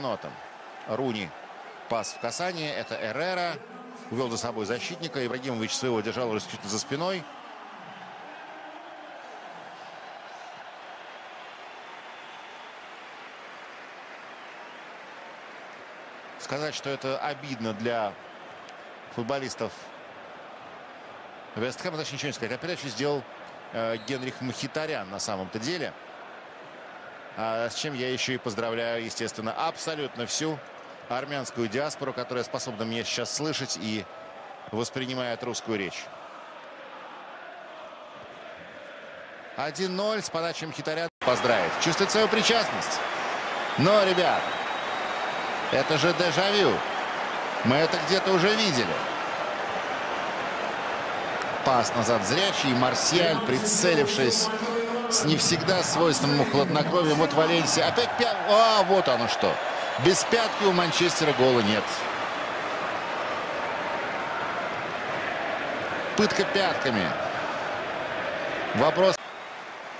Нотом. Руни. Пас в касание. Это Эррера. Увел за собой защитника. Ибрагимович своего держал уже чуть за спиной. Сказать, что это обидно для футболистов Вест Хэма, значит ничего не сказать. А передачу сделал Генрих Мхитарян на самом-то деле. С чем я еще и поздравляю, естественно, абсолютно всю армянскую диаспору, которая способна меня сейчас слышать и воспринимает русскую речь. 1-0 с подачи Мхитаряна. Поздравить. Чувствует свою причастность. Но, ребят, это же дежавю. Мы это где-то уже видели. Пас назад зрячий. Марсиаль, прицелившись с не всегда свойственным хладнокровием. Вот Валенсия. Опять пятка. Вот оно что. Без пятки у Манчестера гола нет. Пытка пятками. Вопрос.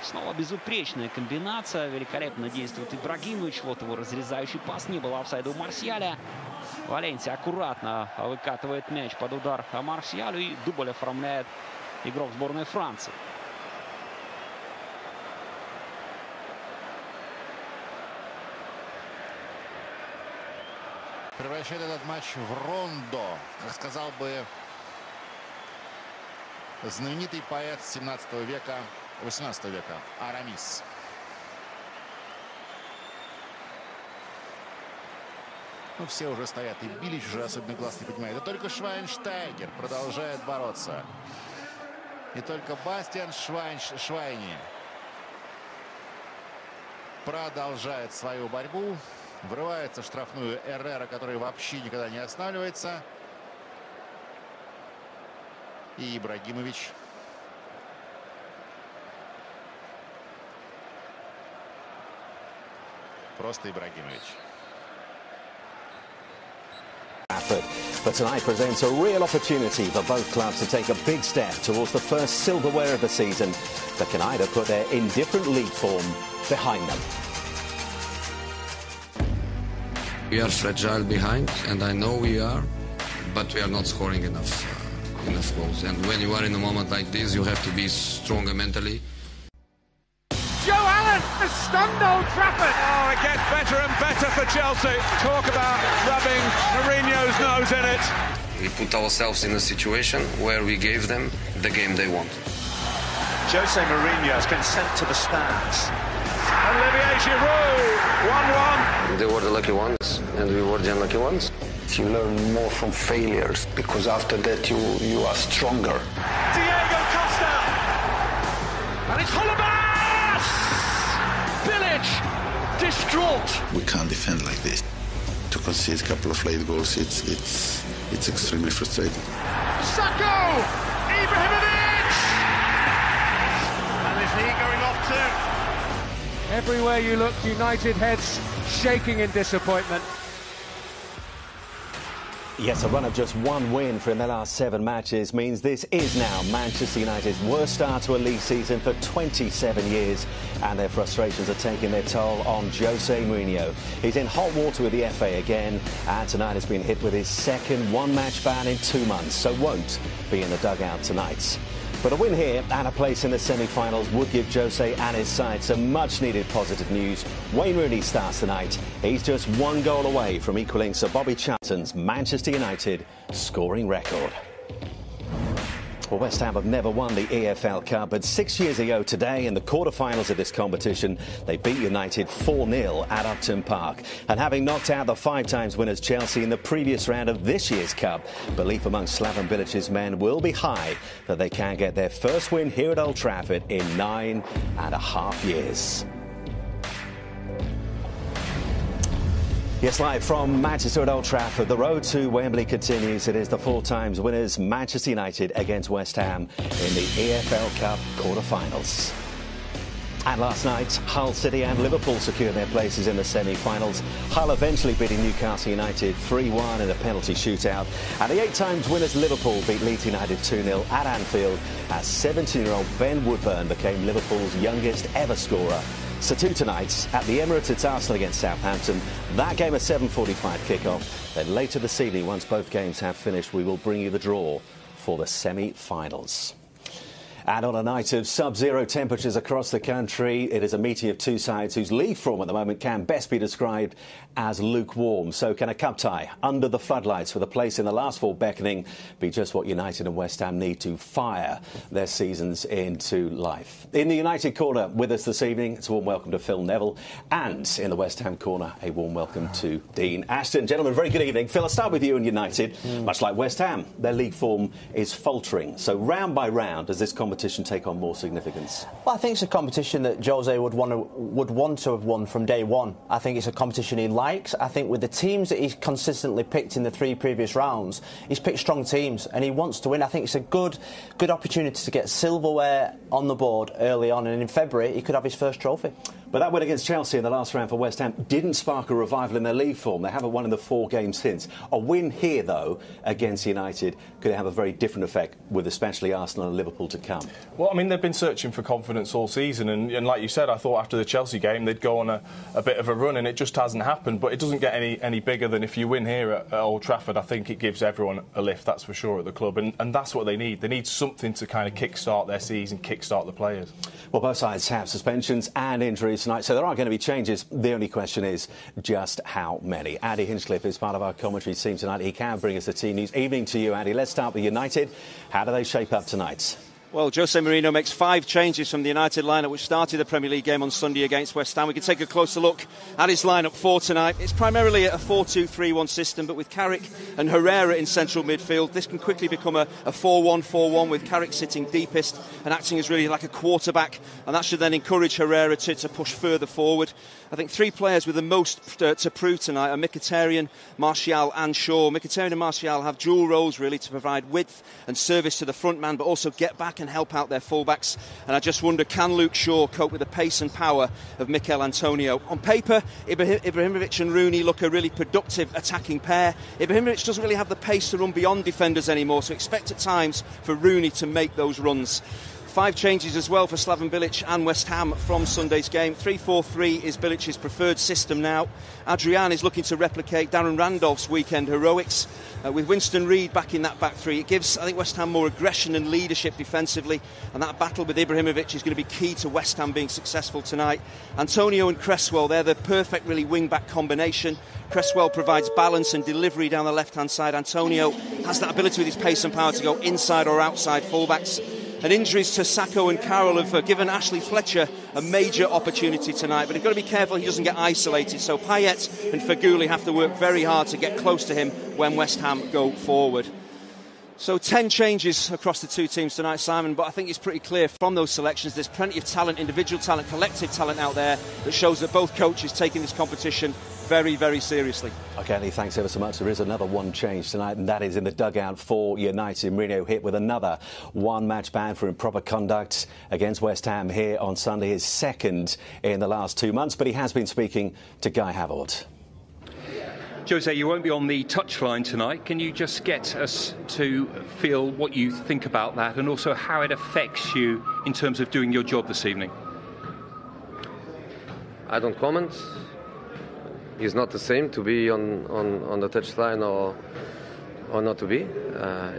Снова безупречная комбинация. Великолепно действует Ибрагимович. Вот его разрезающий пас. Не было офсайда у Марсиаля. Валенсия аккуратно выкатывает мяч под удар Марсиалю. И дубль оформляет игрок сборной Франции. Превращает этот матч в рондо, как сказал бы знаменитый поэт 17 века, 18 века Арамис. Ну, все уже стоят, и Билич уже особенно глаз не поднимает. И только Швайнштайгер продолжает бороться. И только Бастиан Швайни продолжает свою борьбу. Врывается в штрафную Эррера, который вообще никогда не останавливается. И Ибрагимович. Просто Ибрагимович. But tonight presents a real opportunity for both clubs to take a big step towards the first silverware of the season that can either put their indifferent league form behind them. We are fragile behind, and I know we are, but we are not scoring enough goals. And when you are in a moment like this, you have to be stronger mentally. Joe Allen has stunned Old Trafford. Oh, it gets better and better for Chelsea. Talk about rubbing Mourinho's nose in it. We put ourselves in a situation where we gave them the game they want. Jose Mourinho has been sent to the stands. Olivier Giroud, 1-1. They were the lucky ones, and we were the unlucky ones. You learn more from failures because after that you are stronger. Diego Costa. And it's Holebas! Village distraught. We can't defend like this. To concede a couple of late goals, it's extremely frustrating. Sacco! Ibrahimovic! And is he going off too? Everywhere you look, United heads shaking in disappointment. Yes, a run of just one win from their last 7 matches means this is now Manchester United's worst start to a league season for 27 years. And their frustrations are taking their toll on Jose Mourinho. He's in hot water with the FA again, and tonight has been hit with his second one-match ban in 2 months, so won't be in the dugout tonight. But a win here and a place in the semi-finals would give Jose and his side some much-needed positive news. Wayne Rooney starts tonight. He's just 1 goal away from equalling Sir Bobby Charlton's Manchester United scoring record. Well, West Ham have never won the EFL Cup, but 6 years ago today, in the quarter-finals of this competition, they beat United 4-0 at Upton Park. And having knocked out the 5-times winners Chelsea in the previous round of this year's Cup, belief among Slaven Bilic's men will be high that they can get their first win here at Old Trafford in 9.5 years. Yes, live from Manchester at Old Trafford, the road to Wembley continues. It is the 4-times winners Manchester United against West Ham in the EFL Cup quarter-finals. And last night, Hull City and Liverpool secured their places in the semi-finals. Hull eventually beating Newcastle United 3-1 in a penalty shootout. And the 8-times winners Liverpool beat Leeds United 2-0 at Anfield as 17-year-old Ben Woodburn became Liverpool's youngest ever scorer So 2 tonight at the Emirates, it's Arsenal against Southampton. That game a 7:45 kickoff. Then later this evening, once both games have finished, we will bring you the draw for the semi-finals. And on a night of sub-zero temperatures across the country, it is a meeting of two sides whose league form at the moment can best be described as lukewarm. So can a cup tie under the floodlights for the place in the last four beckoning be just what United and West Ham need to fire their seasons into life? In the United corner with us this evening, it's a warm welcome to Phil Neville. And in the West Ham corner, a warm welcome to Dean Ashton. Gentlemen, very good evening. Phil, I'll start with you and United. Much like West Ham, their league form is faltering. So round by round, does this competition take on more significance? Well, I think it's a competition that Jose would want to have won from day one. I think it's a competition he likes. I think with the teams that he's consistently picked in the 3 previous rounds, he's picked strong teams and he wants to win. I think it's a good opportunity to get silverware on the board early on, and in February he could have his first trophy. But that win against Chelsea in the last round for West Ham didn't spark a revival in their league form. They haven't won in the 4 games since. A win here, though, against United could have a very different effect, with especially Arsenal and Liverpool to come. Well, I mean, they've been searching for confidence all season, and like you said, I thought after the Chelsea game they'd go on a bit of a run, and it just hasn't happened. But it doesn't get any bigger than if you win here at Old Trafford. I think it gives everyone a lift, that's for sure, at the club, and that's what they need. They need something to kind of kick-start their season, kick-start the players. Well, both sides have suspensions and injuries tonight, so there are going to be changes. The only question is just how many. Andy Hinchcliffe is part of our commentary team tonight. He can bring us the team news. Evening to you, Andy. Let's start with United. How do they shape up tonight? Well, Jose Mourinho makes 5 changes from the United lineup, which started the Premier League game on Sunday against West Ham. We can take a closer look at his lineup for tonight. It's primarily a 4-2-3-1 system, but with Carrick and Herrera in central midfield, this can quickly become a 4-1-4-1, with Carrick sitting deepest and acting as really like a quarterback, and that should then encourage Herrera to push further forward. I think 3 players with the most to prove tonight are Mkhitaryan, Martial and Shaw. Mkhitaryan and Martial have dual roles really to provide width and service to the front man, but also get back and help out their fullbacks. And I just wonder, can Luke Shaw cope with the pace and power of Mikel Antonio? On paper, Ibrahimovic and Rooney look a really productive attacking pair. Ibrahimovic doesn't really have the pace to run beyond defenders anymore, so expect at times for Rooney to make those runs. 5 changes as well for Slaven Bilic and West Ham from Sunday's game. 3-4-3 is Bilic's preferred system now. Adrian is looking to replicate Darren Randolph's weekend heroics. With Winston Reid back in that back 3, it gives, I think, West Ham more aggression and leadership defensively, and that battle with Ibrahimovic is going to be key to West Ham being successful tonight. Antonio and Cresswell, they're the perfect really wing-back combination. Cresswell provides balance and delivery down the left-hand side. Antonio has that ability with his pace and power to go inside or outside fullbacks. And injuries to Sacco and Carroll have given Ashley Fletcher a major opportunity tonight, but they've got to be careful he doesn't get isolated. So Payet and Feghouli have to work very hard to get close to him when West Ham go forward. So 10 changes across the 2 teams tonight, Simon, but I think it's pretty clear from those selections there's plenty of talent, individual talent, collective talent out there that shows that both coaches taking this competition very, very seriously. OK, Andy, thanks ever so much. There is another one change tonight, and that is in the dugout for United. Mourinho hit with another 1-match ban for improper conduct against West Ham here on Sunday, his 2nd in the last 2 months, but he has been speaking to Guy Havard. Jose, you won't be on the touchline tonight. Can you just get us to feel what you think about that, and also how it affects you in terms of doing your job this evening? I don't comment. It's not the same to be on the touchline or not to be.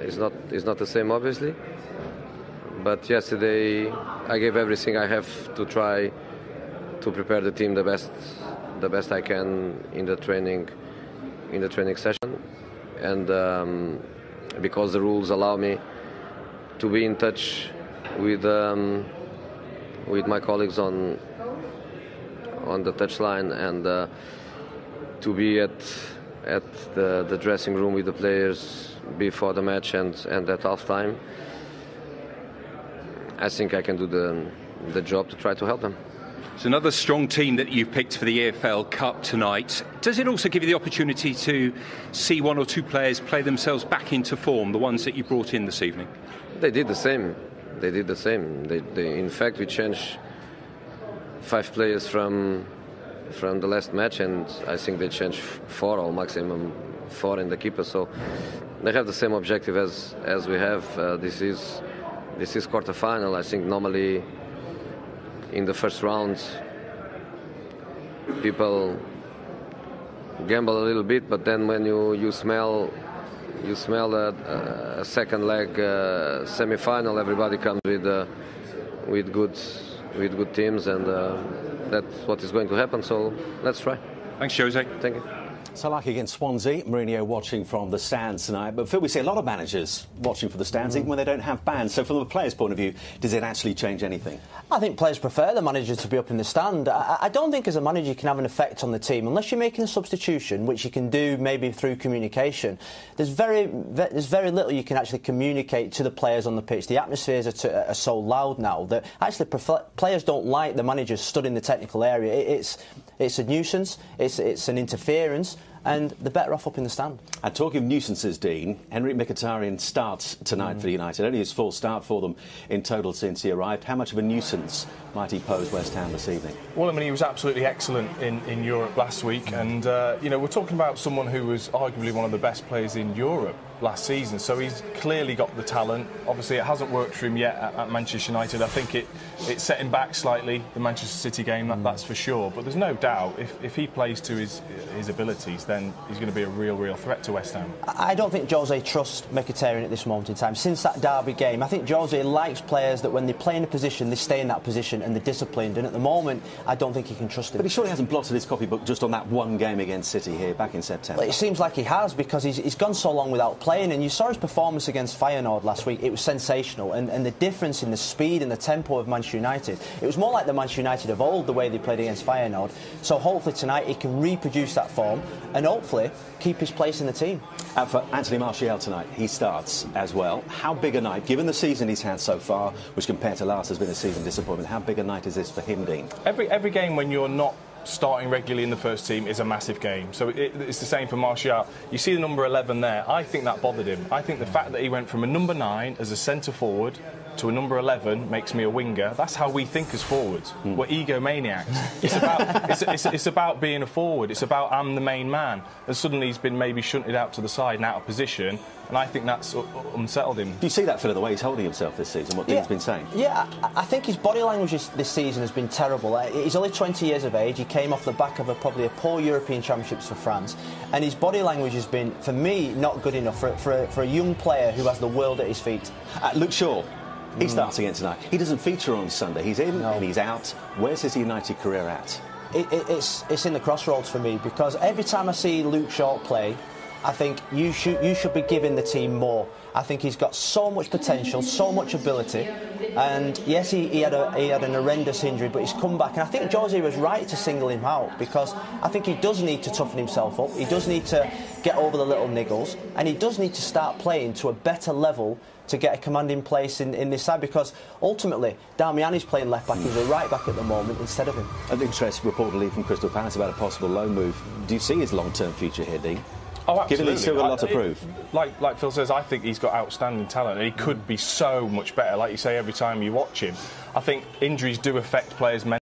It's not the same, obviously. But yesterday I gave everything I have to try to prepare the team the best I can in the training session, and because the rules allow me to be in touch with my colleagues on the touchline, and to be at the dressing room with the players before the match and at half time, I think I can do the job to try to help them. It's another strong team that you've picked for the EFL Cup tonight. Does it also give you the opportunity to see 1 or 2 players play themselves back into form, the ones that you brought in this evening? They did the same. In fact, we changed 5 players from the last match, and I think they changed 4 or maximum 4 in the keeper. So they have the same objective as we have. This is quarter-final. I think normally in the first round people gamble a little bit, but then when you smell a second leg semi-final, everybody comes with good teams, and that's what is going to happen. So let's try. Thanks, Jose. Thank you. So like against Swansea, Mourinho watching from the stands tonight. But Phil, we see a lot of managers watching from the stands, even when they don't have bands. So from the players' point of view, does it actually change anything? I think players prefer the manager to be up in the stand. I don't think as a manager you can have an effect on the team unless you're making a substitution, which you can do maybe through communication. There's very little you can actually communicate to the players on the pitch. The atmospheres are so loud now that actually players don't like the manager stood in the technical area. It's a nuisance. It's an interference. And they're better off up in the stand. And talking of nuisances, Dean, Henrik Mkhitaryan starts tonight for United. Only his full start for them in total since he arrived. How much of a nuisance might he pose West Ham this evening? Well, I mean, he was absolutely excellent in Europe last week. And, we're talking about someone who was arguably one of the best players in Europe last season. So he's clearly got the talent. Obviously, it hasn't worked for him yet at Manchester United. I think it set him back slightly, the Manchester City game, that's for sure. But there's no doubt, if he plays to his abilities, then he's going to be a real threat to West Ham. I don't think Jose trusts Mkhitaryan at this moment in time. Since that Derby game, I think Jose likes players that when they play in a position, they stay in that position and they're disciplined. And at the moment, I don't think he can trust him. But he surely hasn't blotted his copybook just on that one game against City here back in September. Well, it seems like he has, because he's gone so long without playing. And you saw his performance against Feyenoord last week. It was sensational. And the difference in the speed and the tempo of Manchester United, it was more like the Manchester United of old, the way they played against Feyenoord. So hopefully tonight he can reproduce that form and hopefully keep his place in the team. For Anthony Martial tonight, he starts as well. How big a night, given the season he's had so far, which compared to last has been a season disappointment, how big a night is this for him, Dean? Every game when you're not starting regularly in the first team is a massive game. So it's the same for Martial. You see the number 11 there. I think that bothered him. I think the fact that he went from a number 9 as a centre forward to a number 11 makes me a winger. That's how we think as forwards. We're egomaniacs. It's about being a forward. It's about I'm the main man. And suddenly he's been maybe shunted out to the side and out of position. And I think that's unsettled him. Do you see that, Phil, the way he's holding himself this season, what Dean's been saying? Yeah, I think his body language this season has been terrible. He's only 20 years of age. He came off the back of probably a poor European Championships for France. And his body language has been, for me, not good enough for a young player who has the world at his feet. Luke Shaw. He starts again tonight. He doesn't feature on Sunday. He's in and he's out. Where's his United career at? It's in the crossroads for me, because every time I see Luke Shaw play, I think you should be giving the team more. I think he's got so much potential, so much ability, and yes, he had an horrendous injury, but he's come back, and I think Jose was right to single him out, because I think he does need to toughen himself up, he does need to get over the little niggles, and he does need to start playing to a better level to get a commanding place in this side, because ultimately Darmian's playing left back, he's a right back at the moment instead of him. An interest reportedly from Crystal Palace about a possible loan move. Do you see his long-term future here, Dean? Oh, absolutely. Given he's still got a lot to prove. Like Phil says, I think he's got outstanding talent and he could be so much better. Like you say, every time you watch him, I think injuries do affect players mentally.